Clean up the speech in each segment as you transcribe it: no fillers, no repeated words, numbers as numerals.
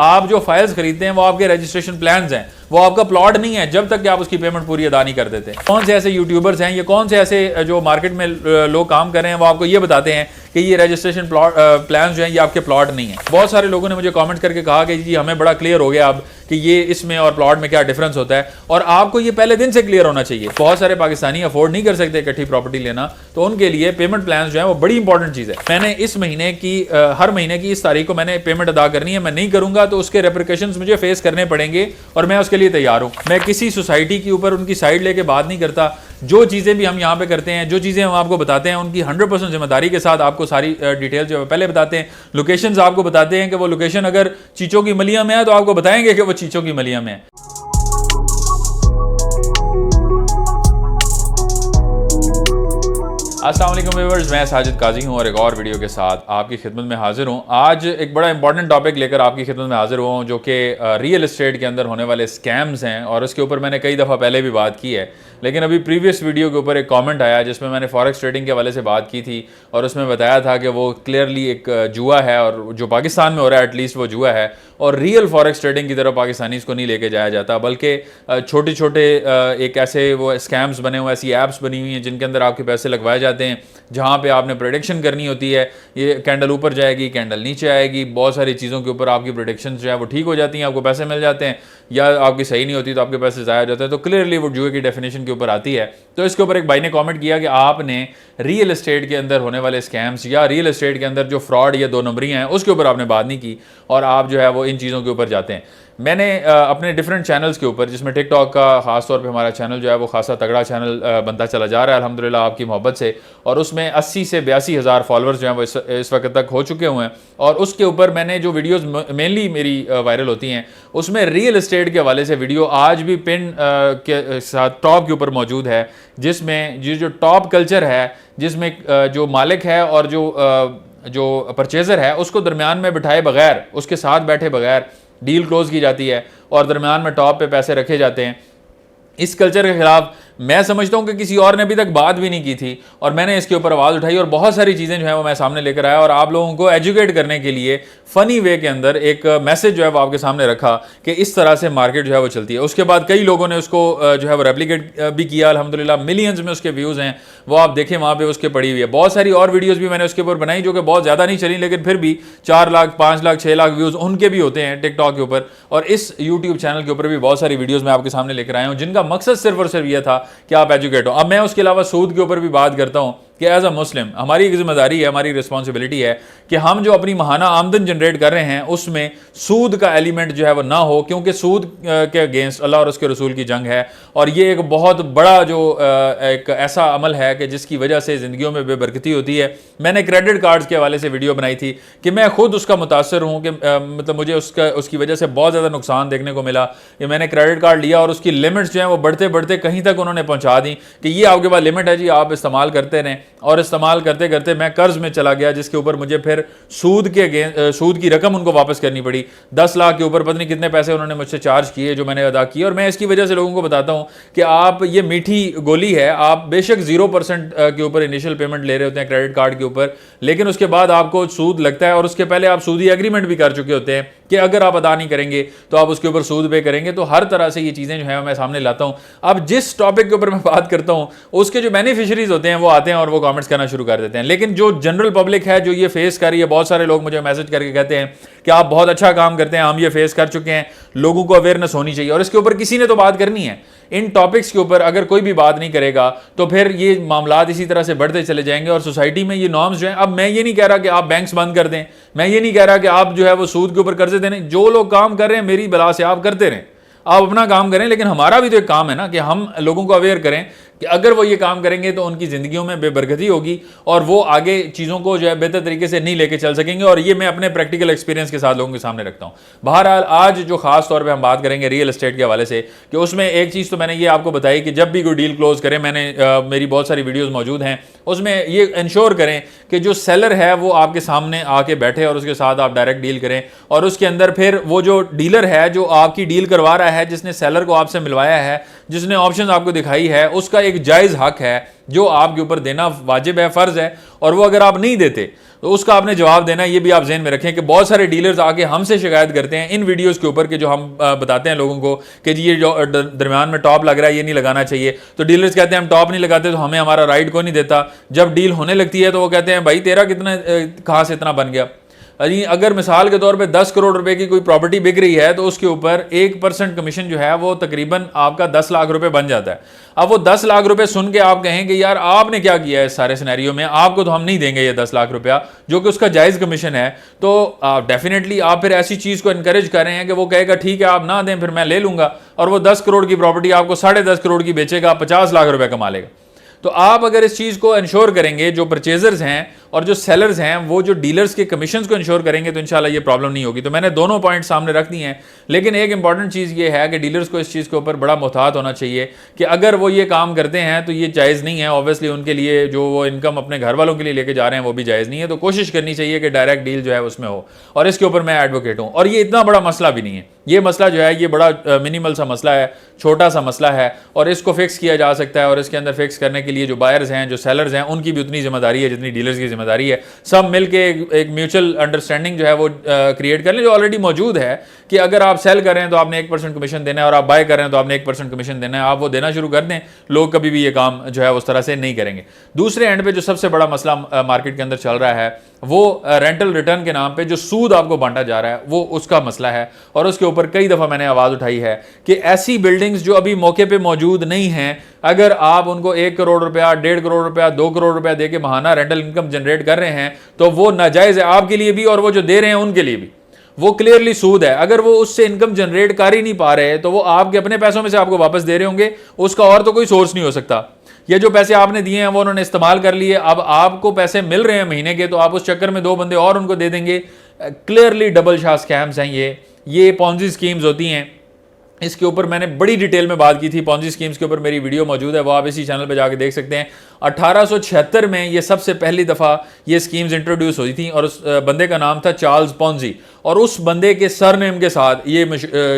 आप जो फाइल्स खरीदते हैं वो आपके रजिस्ट्रेशन प्लान्स हैं, वो आपका प्लॉट नहीं है जब तक कि आप उसकी पेमेंट पूरी अदा नहीं कर देते। कौन से ऐसे यूट्यूबर्स हैं, ये कौन से ऐसे जो मार्केट में लोग काम कर रहे हैं वो आपको ये बताते हैं कि ये रजिस्ट्रेशन प्लान जो है ये आपके प्लॉट नहीं है। बहुत सारे लोगों ने मुझे कमेंट करके कहा कि जी हमें बड़ा क्लियर हो गया अब कि ये इसमें और प्लॉट में क्या डिफरेंस होता है, और आपको ये पहले दिन से क्लियर होना चाहिए। बहुत सारे पाकिस्तानी अफोर्ड नहीं कर सकते इकट्ठी प्रॉपर्टी लेना, तो उनके लिए पेमेंट प्लान जो है वो बड़ी इंपॉर्टेंट चीज़ है। मैंने इस महीने की हर महीने की इस तारीख को मैंने पेमेंट अदा करनी है, मैं नहीं करूंगा तो उसके रेपरिकेशंस मुझे फेस करने पड़ेंगे और मैं उसके लिए तैयार हूं। मैं किसी सोसाइटी के ऊपर उनकी साइड लेके बात नहीं करता। जो चीज़ें भी हम यहाँ पे करते हैं, जो चीज़ें हम आपको बताते हैं, उनकी 100% जिम्मेदारी के साथ आपको सारी डिटेल जो है पहले बताते हैं। लोकेशंस आपको बताते हैं कि वो लोकेशन अगर चीचों की मलिया में है तो आपको बताएंगे कि वो चीचों की मलिया में है। अस्सलाम वालेकुम व्यूअर्स, मैं साजिद काजी हूँ और एक और वीडियो के साथ आपकी खिदमत में हाजिर हूँ। आज एक बड़ा इंपॉर्टेंट टॉपिक लेकर आपकी खिदमत में हाजिर हुआ हूँ जो कि रियल एस्टेट के अंदर होने वाले स्कैम्स हैं, और उसके ऊपर मैंने कई दफ़ा पहले भी बात की है। लेकिन अभी प्रीवियस वीडियो के ऊपर एक कमेंट आया जिसमें मैंने फॉरेक्स ट्रेडिंग के हवाले से बात की थी और उसमें बताया था कि वो क्लियरली एक जुआ है, और जो पाकिस्तान में हो रहा है एटलीस्ट वो जुआ है, और रियल फॉरेक्स ट्रेडिंग की तरफ पाकिस्तानी इसको नहीं लेके जाया जाता, बल्कि छोटे छोटे एक ऐसे वो स्कैम्स बने हुए, ऐसी ऐप्स बनी हुई हैं जिनके अंदर आपके पैसे लगवाए जाते हैं, जहाँ पे आपने प्रेडिक्शन करनी होती है ये कैंडल ऊपर जाएगी, कैंडल नीचे आएगी, बहुत सारी चीज़ों के ऊपर आपकी प्रेडिक्शन जो है वो ठीक हो जाती हैं, आपको पैसे मिल जाते हैं, या आपकी सही नहीं होती तो आपके पैसे ज़ाया जाते हैं। तो क्लियरली वो जुए की डेफिनेशन के ऊपर आती है। तो इसके ऊपर एक भाई ने कमेंट किया कि आपने रियल एस्टेट के अंदर होने वाले स्कैम्स या रियल एस्टेट के अंदर जो फ्रॉड या दो नंबरी हैं उसके ऊपर आपने बात नहीं की, और आप जो है वो इन चीज़ों के ऊपर जाते हैं। मैंने अपने डिफरेंट चैनल्स के ऊपर, जिसमें टिकटॉक का ख़ास तौर पे हमारा चैनल जो है वो खासा तगड़ा चैनल बनता चला जा रहा है अल्हम्दुलिल्लाह आपकी मोहब्बत से, और उसमें 80 से 82 हज़ार फॉलोअर्स जो हैं वो इस वक्त तक हो चुके हुए हैं। और उसके ऊपर मैंने जो वीडियोस मेनली मेरी वायरल होती हैं उसमें रियल एस्टेट के हवाले से वीडियो आज भी पिन के साथ टॉप के ऊपर मौजूद है, जिसमें जो टॉप कल्चर है, जिसमें जो मालिक है और जो परचेज़र है उसको दरमियान में बिठाए बगैर, उसके साथ बैठे बगैर डील क्लोज की जाती है और दरमियान में टॉप पे पैसे रखे जाते हैं। इस कल्चर के खिलाफ मैं समझता हूं कि किसी और ने अभी तक बात भी नहीं की थी, और मैंने इसके ऊपर आवाज़ उठाई और बहुत सारी चीज़ें जो है वो मैं सामने लेकर आया, और आप लोगों को एजुकेट करने के लिए फ़नी वे के अंदर एक मैसेज जो है वो आपके सामने रखा कि इस तरह से मार्केट जो है वो चलती है। उसके बाद कई लोगों ने उसको जो है वो रेप्लिकेट भी किया अल्हम्दुलिल्लाह, मिलियंस में उसके व्यूज़ हैं, वो आप देखें वहाँ पर उसके पड़ी हुई है। बहुत सारी और वीडियोज़ भी मैंने उसके ऊपर बनाई जो कि बहुत ज़्यादा नहीं चली, लेकिन फिर भी 4 लाख 5 लाख 6 लाख व्यूज़ उनके भी होते हैं टिकटॉक के ऊपर, और इस यूट्यूब चैनल के ऊपर भी बहुत सारी वीडियोज़ मैं आपके सामने लेकर आया हूँ जिनका मकसद सिर्फ और सिर्फ यह था कि आप एजुकेट हो। अब मैं उसके अलावा सूद के ऊपर भी बात करता हूँ कि एज अ मुस्लिम हमारी एक जिम्मेदारी है, हमारी रिस्पॉन्सिबिलिटी है कि हम जो अपनी महाना आमदन जनरेट कर रहे हैं उसमें सूद का एलिमेंट जो है वो ना हो, क्योंकि सूद के अगेंस्ट अल्लाह और उसके रसूल की जंग है, और ये एक बहुत बड़ा जो एक ऐसा अमल है कि जिसकी वजह से ज़िंदगियों में बेबरकती होती है। मैंने क्रेडिट कार्ड्स के हवाले से वीडियो बनाई थी कि मैं खुद उसका मुतासर हूँ कि मतलब मुझे उसकी वजह से बहुत ज़्यादा नुकसान देखने को मिला कि मैंने क्रेडिट कार्ड लिया और उसकी लिमिट्स जो हैं वो बढ़ते बढ़ते कहीं तक उन्होंने पहुँचा दी कि ये आपके पास लिमिट है जी, आप इस्तेमाल करते रहें, और इस्तेमाल करते करते मैं कर्ज में चला गया, जिसके ऊपर मुझे फिर सूद की रकम उनको वापस करनी पड़ी। 10 लाख के ऊपर पता नहीं कितने पैसे उन्होंने मुझसे चार्ज किए जो मैंने अदा किए। और मैं इसकी वजह से लोगों को बताता हूं कि आप ये मीठी गोली है, आप बेशक 0% के ऊपर इनिशियल पेमेंट ले रहे होते हैं क्रेडिट कार्ड के ऊपर, लेकिन उसके बाद आपको सूद लगता है, और उसके पहले आप सूदी एग्रीमेंट भी कर चुके होते हैं कि अगर आप अदा नहीं करेंगे तो आप उसके ऊपर सूद पे करेंगे। तो हर तरह से ये चीज़ें जो है मैं सामने लाता हूँ। अब जिस टॉपिक के ऊपर मैं बात करता हूँ उसके जो बेनिफिशरीज होते हैं वो आते हैं और वो कमेंट्स करना शुरू कर देते हैं, लेकिन जो जनरल पब्लिक है जो ये फेस कर रही है, बहुत सारे लोग मुझे मैसेज करके कहते हैं कि आप बहुत अच्छा काम करते हैं, हम ये फेस कर चुके हैं, लोगों को अवेयरनेस होनी चाहिए, और इसके ऊपर किसी ने तो बात करनी है। इन टॉपिक्स के ऊपर अगर कोई भी बात नहीं करेगा तो फिर ये मामलात इसी तरह से बढ़ते चले जाएंगे, और सोसाइटी में ये नॉर्म्स जो हैं, अब मैं ये नहीं कह रहा कि आप बैंक्स बंद कर दें, मैं ये नहीं कह रहा कि आप जो है वो सूद के ऊपर कर्जे देने, जो लोग काम कर रहे हैं मेरी बला से आप करते रहें, आप अपना काम करें, लेकिन हमारा भी तो एक काम है ना कि हम लोगों को अवेयर करें कि अगर वो ये काम करेंगे तो उनकी ज़िंदगियों में बेबरकती होगी और वो आगे चीज़ों को जो है बेहतर तरीके से नहीं लेके चल सकेंगे, और ये मैं अपने प्रैक्टिकल एक्सपीरियंस के साथ लोगों के सामने रखता हूँ। बहरहाल आज जो खास तौर पे हम बात करेंगे रियल एस्टेट के हवाले से, कि उसमें एक चीज़ तो मैंने ये आपको बताई कि जब भी कोई डील क्लोज करें, मैंने मेरी बहुत सारी वीडियोज़ मौजूद हैं, उसमें ये इंश्योर करें कि जो सेलर है वो आपके सामने आके बैठे और उसके साथ आप डायरेक्ट डील करें, और उसके अंदर फिर वो जो डीलर है जो आपकी डील करवा रहा है, जिसने सेलर को आपसे मिलवाया है, जिसने ऑप्शन आपको दिखाई है, उसका एक जायज़ हक है जो आपके ऊपर देना वाजिब है, फ़र्ज़ है, और वो अगर आप नहीं देते तो उसका आपने जवाब देना है। ये भी आप ज़हन में रखें कि बहुत सारे डीलर्स आके हमसे शिकायत करते हैं इन वीडियोस के ऊपर कि जो हम बताते हैं लोगों को कि जी ये जो दरमियान में टॉप लग रहा है ये नहीं लगाना चाहिए, तो डीलर्स कहते हैं हम टॉप नहीं लगाते तो हमें हमारा राइट को नहीं देता। जब डील होने लगती है तो वो कहते हैं भाई तेरा कितना कहाँ से इतना बन गया। अजी अगर मिसाल के तौर पे 10 करोड़ रुपए की कोई प्रॉपर्टी बिक रही है तो उसके ऊपर 1% कमीशन जो है वो तकरीबन आपका 10 लाख रुपए बन जाता है। अब वो 10 लाख रुपए सुन के आप कहें कि यार आपने क्या किया है इस सारे सिनेरियो में, आपको तो हम नहीं देंगे ये 10 लाख रुपया जो कि उसका जायज़ कमीशन है, तो डेफिनेटली आप फिर ऐसी चीज़ को इनकरेज कर रहे हैं कि वो कहेगा ठीक है आप ना दें फिर मैं ले लूंगा, और वो 10 करोड़ की प्रॉपर्टी आपको 10.5 करोड़ की बेचेगा, 50 लाख रुपये कमा लेगा। तो आप अगर इस चीज़ को इंश्योर करेंगे, जो परचेजर्स हैं और जो सेलर्स हैं वो जो डीलर्स के कमीशंस को इंश्योर करेंगे, तो इंशाल्लाह ये प्रॉब्लम नहीं होगी। तो मैंने दोनों पॉइंट सामने रख दिए हैं, लेकिन एक इंपॉर्टेंट चीज़ ये है कि डीलर्स को इस चीज़ के ऊपर बड़ा मुहतात होना चाहिए कि अगर वो ये काम करते हैं तो ये जायज़ नहीं है। ऑब्वियसली उनके लिए जो वो इनकम अपने घर वालों के लिए लेके जा रहे हैं वो भी जायज़ नहीं है, तो कोशिश करनी चाहिए कि डायरेक्ट डील जो है उसमें हो, और इसके ऊपर मैं एडवोकेट हूँ। और ये इतना बड़ा मसला भी नहीं है, ये मसला जो है ये बड़ा मिनिमल सा मसला है, छोटा सा मसला है, और इसको फिक्स किया जा सकता है। और इसके अंदर फिक्स करने के लिए जो बायर्स हैं, जो सेलर्स हैं, उनकी भी उतनी जिम्मेदारी है जितनी डीलर्स की जिम्मेदारी है। सब मिलके एक म्यूचुअल अंडरस्टैंडिंग जो है वो क्रिएट कर लें, जो ऑलरेडी मौजूद है कि अगर आप सेल कर रहे हैं तो आपने 1% कमीशन देना है, और आप बाय कर रहे हैं तो आपने 1% कमीशन देना है। आप वो देना शुरू कर दें, लोग कभी भी ये काम जो है उस तरह से नहीं करेंगे। दूसरे एंड पे जो सबसे बड़ा मसला मार्केट के अंदर चल रहा है वो रेंटल रिटर्न के नाम पे जो सूद आपको बांटा जा रहा है वो उसका मसला है, और उसके ऊपर कई दफ़ा मैंने आवाज़ उठाई है कि ऐसी बिल्डिंग्स जो अभी मौके पे मौजूद नहीं हैं, अगर आप उनको 1 करोड़ रुपया, 1.5 करोड़ रुपया, 2 करोड़ रुपया दे के महाना रेंटल इनकम जनरेट कर रहे हैं तो वो नाजायज़ है आपके लिए भी, और वो जो दे रहे हैं उनके लिए भी वो क्लियरली सूद है। अगर वो उससे इनकम जनरेट कर ही नहीं पा रहे तो वो आपके अपने पैसों में से आपको वापस दे रहे होंगे, उसका और तो कोई सोर्स नहीं हो सकता। ये जो पैसे आपने दिए हैं वो उन्होंने इस्तेमाल कर लिए, अब आपको पैसे मिल रहे हैं महीने के, तो आप उस चक्कर में 2 बंदे और उनको दे देंगे। क्लियरली डबल शाह स्कैम्स हैं ये पॉन्जी स्कीम्स होती हैं। इसके ऊपर मैंने बड़ी डिटेल में बात की थी, पॉन्जी स्कीम्स के ऊपर मेरी वीडियो मौजूद है, वो आप इसी चैनल पे जाके देख सकते हैं। 1876 में ये सबसे पहली दफ़ा ये स्कीम्स इंट्रोड्यूस हुई थी, और उस बंदे का नाम था चार्ल्स पॉन्जी, और उस बंदे के सरनेम के साथ ये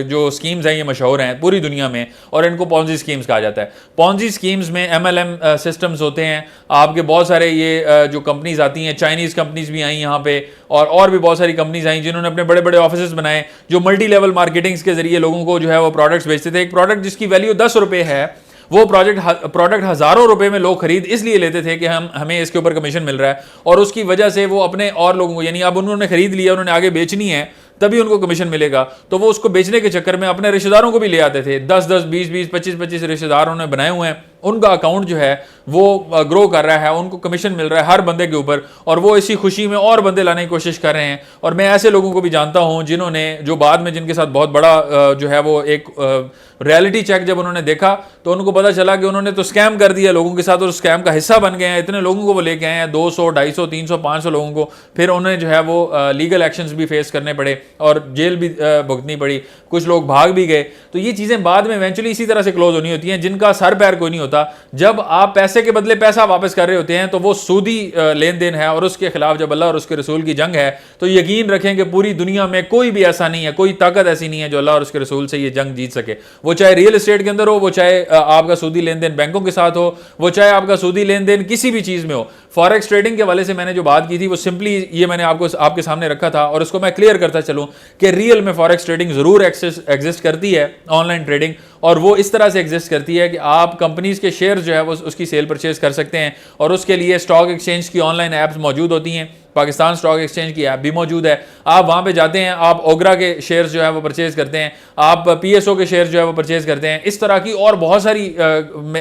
जो स्कीम्स हैं ये मशहूर हैं पूरी दुनिया में, और इनको पॉन्जी स्कीम्स कहा जाता है। पॉन्जी स्कीम्स में MLM सिस्टम्स होते हैं, आपके बहुत सारे ये जो कंपनीज आती हैं, चाइनीज़ कंपनीज भी आई यहाँ पे, और भी बहुत सारी कंपनीज आई जिन्होंने अपने बड़े बड़े ऑफिस बनाए, जो मल्टी लेवल मार्केटिंग्स के जरिए लोगों को जो है वो प्रोडक्ट्स बेचते थे। एक प्रोडक्ट जिसकी वैल्यू 10 रुपये है, वो प्रोडक्ट हज़ारों रुपए में लोग खरीद इसलिए लेते थे कि हमें इसके ऊपर कमीशन मिल रहा है, और उसकी वजह से वो अपने और लोगों को, यानी अब उन्होंने खरीद लिया, उन्होंने आगे बेचनी है तभी उनको कमीशन मिलेगा, तो वो उसको बेचने के चक्कर में अपने रिश्तेदारों को भी ले आते थे। 10-10, 20-20, 25-25 रिश्तेदार उन्होंने बनाए हुए हैं, उनका अकाउंट जो है वो ग्रो कर रहा है, उनको कमीशन मिल रहा है हर बंदे के ऊपर, और वो इसी खुशी में और बंदे लाने की कोशिश कर रहे हैं। और मैं ऐसे लोगों को भी जानता हूं जिन्होंने, जो बाद में जिनके साथ बहुत बड़ा जो है वो एक रियलिटी चेक जब उन्होंने देखा तो उनको पता चला कि उन्होंने तो स्कैम कर दिया लोगों के साथ, और स्कैम का हिस्सा बन गए हैं। इतने लोगों को वो लेके आए हैं, 200, 250, 300, 500 लोगों को, फिर उन्हें जो है वो लीगल एक्शंस भी फेस करने पड़े और जेल भी भुगतनी पड़ी, कुछ लोग भाग भी गए। तो ये चीज़ें बाद में इवेंचुअली इसी तरह से क्लोज होनी होती हैं जिनका सर पैर कोई नहीं होता। जब आप पैसे के बदले पैसा वापस कर रहे होते हैं तो वो सूदी लेन देन है, और उसके खिलाफ जब अल्लाह और उसके रसूल की जंग है तो यकीन रखें कि पूरी दुनिया में कोई भी ऐसा नहीं है, कोई ताकत ऐसी नहीं है जो अल्लाह और उसके रसूल से ये जंग जीत सके। वो चाहे रियल एस्टेट के अंदर हो, वो चाहे आपका सूदी लेन देन बैंकों के साथ हो, वो चाहे आपका सूदी लेन देन किसी भी चीज़ में हो। फॉरेक्स ट्रेडिंग के हवाले से मैंने जो बात की थी वो सिंपली ये मैंने आपके सामने रखा था, और उसको मैं क्लियर करता चलूँ कि रियल में फॉरेक्स ट्रेडिंग ज़रूर एग्जिस्ट करती है, ऑनलाइन ट्रेडिंग, और वो इस तरह से एग्जिस्ट करती है कि आप कंपनीज के शेयर जो है वो उसकी सेल परचेज कर सकते हैं, और उसके लिए स्टॉक एक्सचेंज की ऑनलाइन ऐप्स मौजूद होती हैं। पाकिस्तान स्टॉक एक्सचेंज की ऐप भी मौजूद है, आप वहाँ पे जाते हैं, आप ओगरा के शेयर्स जो है वो परचेज करते हैं, आप PSO के शेयर्स जो है वो परचेज करते हैं। इस तरह की और बहुत सारी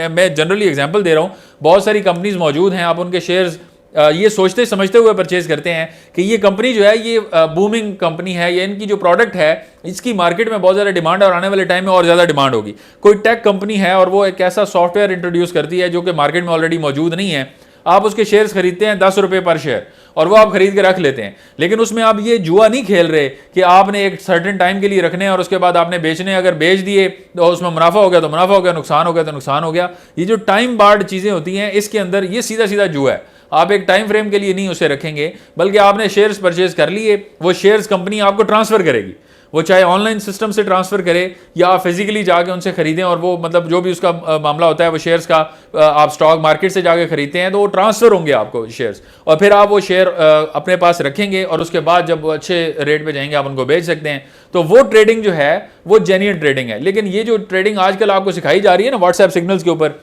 मैं जनरली एग्जांपल दे रहा हूँ, बहुत सारी कंपनीज मौजूद हैं, आप उनके शेयर्स ये सोचते समझते हुए परचेज करते हैं कि ये कंपनी जो है ये बूमिंग कंपनी है, ये इनकी जो प्रोडक्ट है इसकी मार्केट में बहुत ज़्यादा डिमांड है, और आने वाले टाइम में और ज़्यादा डिमांड होगी। कोई टेक कंपनी है और वो एक ऐसा सॉफ्टवेयर इंट्रोड्यूस करती है जो कि मार्केट में ऑलरेडी मौजूद नहीं है, आप उसके शेयर्स खरीदते हैं 10 रुपये पर शेयर, और वो आप खरीद के रख लेते हैं, लेकिन उसमें आप ये जुआ नहीं खेल रहे कि आपने एक सर्टेन टाइम के लिए रखने हैं और उसके बाद आपने बेचने, अगर बेच दिए तो उसमें मुनाफा हो गया तो मुनाफा हो गया, नुकसान हो गया तो नुकसान हो गया। ये जो टाइम बार्ड चीज़ें होती हैं इसके अंदर ये सीधा सीधा जुआ है। आप एक टाइम फ्रेम के लिए नहीं उसे रखेंगे, बल्कि आपने शेयर्स परचेज कर लिए, वो शेयर्स कंपनी आपको ट्रांसफर करेगी, वो चाहे ऑनलाइन सिस्टम से ट्रांसफ़र करे या फिजिकली जाके उनसे खरीदें, और वो मतलब जो भी उसका मामला होता है वो शेयर्स का आप स्टॉक मार्केट से जाके खरीदते हैं तो वो ट्रांसफ़र होंगे आपको शेयर्स, और फिर आप वो शेयर अपने पास रखेंगे और उसके बाद जब वो अच्छे रेट पे जाएंगे आप उनको बेच सकते हैं। तो वो ट्रेडिंग जो है वो जेन्युइन ट्रेडिंग है। लेकिन ये जो ट्रेडिंग आजकल आपको सिखाई जा रही है ना व्हाट्सएप सिग्नल्स के ऊपर,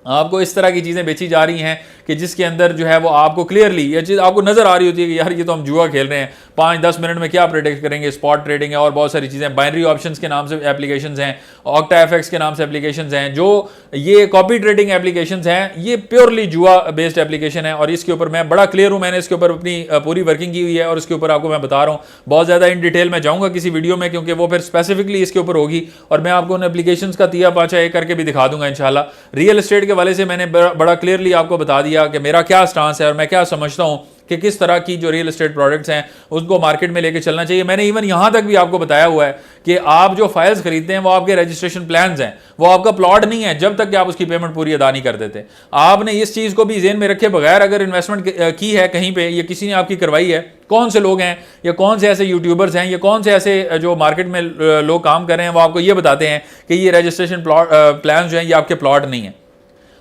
आपको इस तरह की चीज़ें बेची जा रही हैं कि जिसके अंदर जो है वो आपको क्लियरली ये चीज़ आपको नज़र आ रही होती है कि यार ये तो हम जुआ खेल रहे हैं, 5-10 मिनट में क्या प्रेडिक्ट करेंगे, स्पॉट ट्रेडिंग है और बहुत सारी चीज़ें, बाइनरी ऑप्शंस के नाम से एप्लीकेशंस हैं, ऑक्टा एफएक्स के नाम से एप्लीकेशंस हैं, जो ये कॉपी ट्रेडिंग एप्लीकेशंस हैं, ये प्योरली जुआ बेस्ड एप्लीकेशन है। और इसके ऊपर मैं बड़ा क्लियर हूँ, मैंने इसके ऊपर अपनी पूरी वर्किंग की हुई है और इसके ऊपर आपको मैं बता रहा हूँ। बहुत ज़्यादा इन डिटेल में जाऊँगा किसी वीडियो में, क्योंकि वो फिर स्पेसिफिकली इसके ऊपर होगी और मैं आपको उन एप्लीकेशंस का तिया पाचा एक करके भी दिखा दूंगा इंशाल्लाह। रियल एस्टेट के वाले से मैंने बड़ा क्लियरली आपको बता दिया कि मेरा क्या स्टांस है और मैं क्या समझता हूं कि किस तरह की जो रियल एस्टेट प्रोडक्ट्स हैं उसको मार्केट में लेके चलना चाहिए। मैंने इवन यहां तक भी आपको बताया हुआ है कि आप जो फाइल्स खरीदते हैं वो आपके रजिस्ट्रेशन प्लान्स हैं, वो आपका प्लॉट नहीं है जब तक कि आप उसकी पेमेंट पूरी अदा नहीं कर देते। आपने इस चीज़ को भी ज़हन में रखे बगैर अगर इन्वेस्टमेंट की है कहीं पे, या किसी ने आपकी करवाई है, कौन से लोग हैं या कौन से ऐसे यूट्यूबर्स हैं या कौन से ऐसे जो मार्केट में लोग काम कर रहे हैं वो आपको ये बताते हैं कि ये रजिस्ट्रेशन प्लान जो हैं ये आपके प्लॉट नहीं है।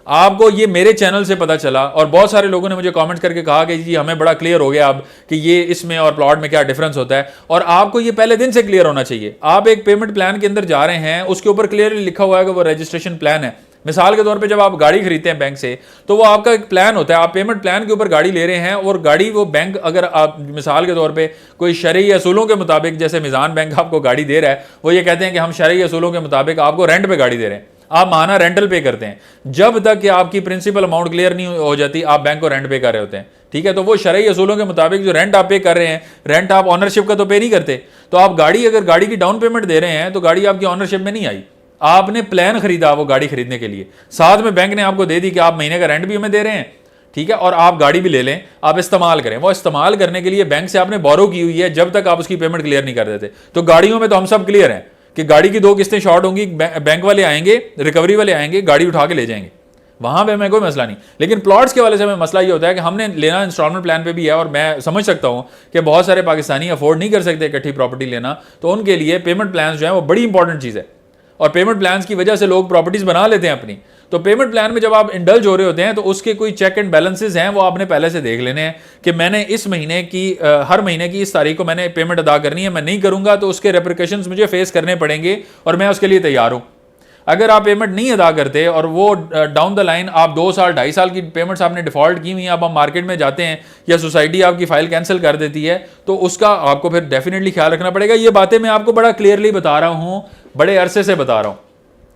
आपको ये मेरे चैनल से पता चला और बहुत सारे लोगों ने मुझे कमेंट करके कहा कि जी हमें बड़ा क्लियर हो गया अब कि ये इसमें और प्लॉट में क्या डिफरेंस होता है। और आपको ये पहले दिन से क्लियर होना चाहिए। आप एक पेमेंट प्लान के अंदर जा रहे हैं, उसके ऊपर क्लियरली लिखा हुआ है कि वो रजिस्ट्रेशन प्लान है। मिसाल के तौर पे जब आप गाड़ी खरीदते हैं बैंक से तो वो आपका एक प्लान होता है, आप पेमेंट प्लान के ऊपर गाड़ी ले रहे हैं और गाड़ी वो बैंक अगर आप मिसाल के तौर पे कोई शरई असूलों के मुताबिक, जैसे मिजान बैंक आपको गाड़ी दे रहा है, वो ये कहते हैं कि हम शरई असूलों के मुताबिक आपको रेंट पे गाड़ी दे रहे हैं, आप माना रेंटल पे करते हैं। जब तक कि आपकी प्रिंसिपल अमाउंट क्लियर नहीं हो जाती आप बैंक को रेंट पे कर रहे होते हैं, ठीक है। तो वो शरई असूलों के मुताबिक जो रेंट आप पे कर रहे हैं, रेंट आप ऑनरशिप का तो पे नहीं करते, तो आप अगर गाड़ी की डाउन पेमेंट दे रहे हैं तो गाड़ी आपकी ऑनरशिप में नहीं आई, आपने प्लान खरीदा वो गाड़ी खरीदने के लिए, साथ में बैंक ने आपको दे दी कि आप महीने का रेंट भी हमें दे रहे हैं, ठीक है, और आप गाड़ी भी ले लें, आप इस्तेमाल करें। वो इस्तेमाल करने के लिए बैंक से आपने बोरो की हुई है जब तक आप उसकी पेमेंट क्लियर नहीं कर देते। तो गाड़ियों में तो हम सब क्लियर हैं कि गाड़ी की 2 किस्तें शॉर्ट होंगी, बैंक वाले आएंगे, रिकवरी वाले आएंगे, गाड़ी उठा के ले जाएंगे, वहां पे हमें कोई मसला नहीं। लेकिन प्लॉट्स के वाले से हमें मसला ये होता है कि हमने लेना इंस्टॉलमेंट प्लान पे भी है, और मैं समझ सकता हूं कि बहुत सारे पाकिस्तानी अफोर्ड नहीं कर सकते इकट्ठी प्रॉपर्टी लेना, तो उनके लिए पेमेंट प्लान जो है वो बड़ी इंपॉर्टेंट चीज़ है। और पेमेंट प्लान्स की वजह से लोग प्रॉपर्टीज बना लेते हैं अपनी। तो पेमेंट प्लान में जब आप इंडल्ज हो रहे होते हैं तो उसके कोई चेक एंड बैलेंसेस हैं वो आपने पहले से देख लेने हैं कि मैंने इस महीने की हर महीने की इस तारीख को मैंने पेमेंट अदा करनी है, मैं नहीं करूंगा तो उसके रेपरिकेशंस मुझे फेस करने पड़ेंगे और मैं उसके लिए तैयार हूं। अगर आप पेमेंट नहीं अदा करते और वो डाउन द लाइन आप 2 साल 2.5 साल की पेमेंट्स आपने डिफॉल्ट की हुई हैं, अब हम मार्केट में जाते हैं या सोसाइटी आपकी फाइल कैंसिल कर देती है, तो उसका आपको फिर डेफिनेटली ख्याल रखना पड़ेगा। ये बातें मैं आपको बड़ा क्लियरली बता रहा हूँ, बड़े अरसे से बता रहा हूँ।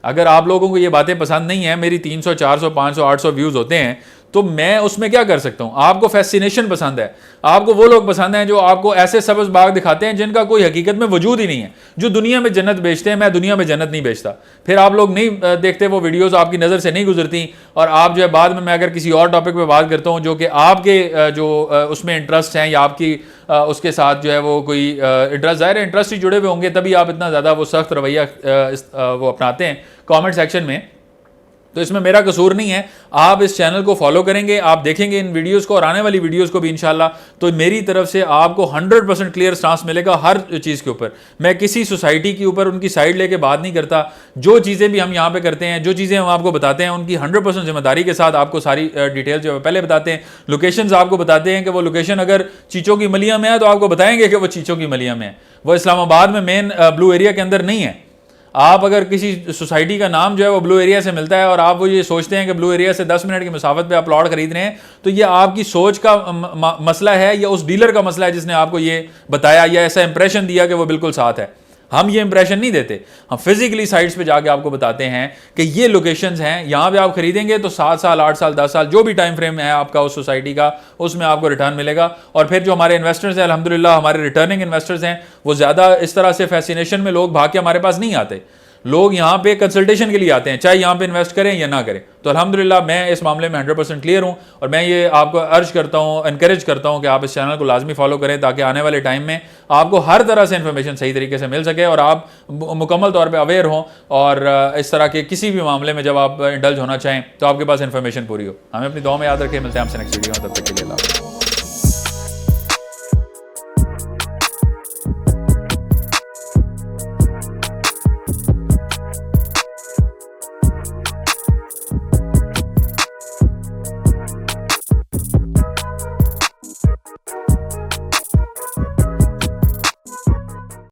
अगर आप लोगों को ये बातें पसंद नहीं है, मेरी 300 400 500 800 व्यूज़ होते हैं, तो मैं उसमें क्या कर सकता हूं। आपको फैसिनेशन पसंद है, आपको वो लोग पसंद हैं जो आपको ऐसे सब्ज़ बाग दिखाते हैं जिनका कोई हकीकत में वजूद ही नहीं है, जो दुनिया में जन्नत बेचते हैं। मैं दुनिया में जन्नत नहीं बेचता। फिर आप लोग नहीं देखते वो वीडियोस, आपकी नज़र से नहीं गुजरती, और आप जो है बाद में मैं अगर किसी और टॉपिक पे बात करता हूँ जो कि आपके जो उसमें इंटरेस्ट हैं या आपकी उसके साथ जो है वो कोई इंटरेस्ट, ज़ाहिर है इंटरेस्ट ही जुड़े हुए होंगे तभी आप इतना ज़्यादा वो सख्त रवैया वो अपनाते हैं कमेंट सेक्शन में। तो इसमें मेरा कसूर नहीं है। आप इस चैनल को फॉलो करेंगे, आप देखेंगे इन वीडियोस को और आने वाली वीडियोस को भी इंशाल्लाह, तो मेरी तरफ से आपको 100% क्लियर स्टांस मिलेगा हर चीज़ के ऊपर। मैं किसी सोसाइटी के ऊपर उनकी साइड लेके बात नहीं करता। जो चीज़ें भी हम यहाँ पे करते हैं, जो चीज़ें हम आपको बताते हैं, उनकी 100% जिम्मेदारी के साथ आपको सारी डिटेल जो है पहले बताते हैं। लोकेशंस आपको बताते हैं कि वो लोकेशन अगर चीचों की मलिया में है तो आपको बताएंगे कि वो चीचों की मलिया में है, वो इस्लामाबाद में मेन ब्लू एरिया के अंदर नहीं है। आप अगर किसी सोसाइटी का नाम जो है वो ब्लू एरिया से मिलता है और आप वो ये सोचते हैं कि ब्लू एरिया से 10 मिनट की मुसाफत पे आप प्लॉट खरीद रहे हैं, तो ये आपकी सोच का मसला है या उस डीलर का मसला है जिसने आपको ये बताया या ऐसा इंप्रेशन दिया कि वो बिल्कुल साथ है। हम ये इंप्रेशन नहीं देते, हम फिजिकली साइट्स पे जाके आपको बताते हैं कि ये लोकेशंस हैं, यहाँ पे आप खरीदेंगे तो 7 साल 8 साल 10 साल जो भी टाइम फ्रेम है आपका उस सोसाइटी का, उसमें आपको रिटर्न मिलेगा। और फिर जो हमारे इन्वेस्टर्स हैं, अल्हम्दुलिल्लाह हमारे रिटर्निंग इन्वेस्टर्स हैं, वो ज़्यादा इस तरह से फैसिनेशन में लोग भाग के हमारे पास नहीं आते। लोग यहाँ पे कंसल्टेशन के लिए आते हैं, चाहे यहाँ पे इन्वेस्ट करें या ना करें। तो अल्हम्दुलिल्लाह मैं इस मामले में 100% क्लियर हूँ और मैं ये आपको अर्ज करता हूँ, इनकरेज करता हूँ कि आप इस चैनल को लाजमी फॉलो करें ताकि आने वाले टाइम में आपको हर तरह से इन्फॉर्मेशन सही तरीके से मिल सके और आप मुकम्मल तौर पर अवेयर हों, और इस तरह के किसी भी मामले में जब आप इंडल्ज होना चाहें तो आपके पास इन्फॉर्मेशन पूरी हो। हमें अपनी दुआ में याद रखें। मिलते हैं आपसे नेक्स्ट वीडियो में, तब तक के लिए अल्लाह।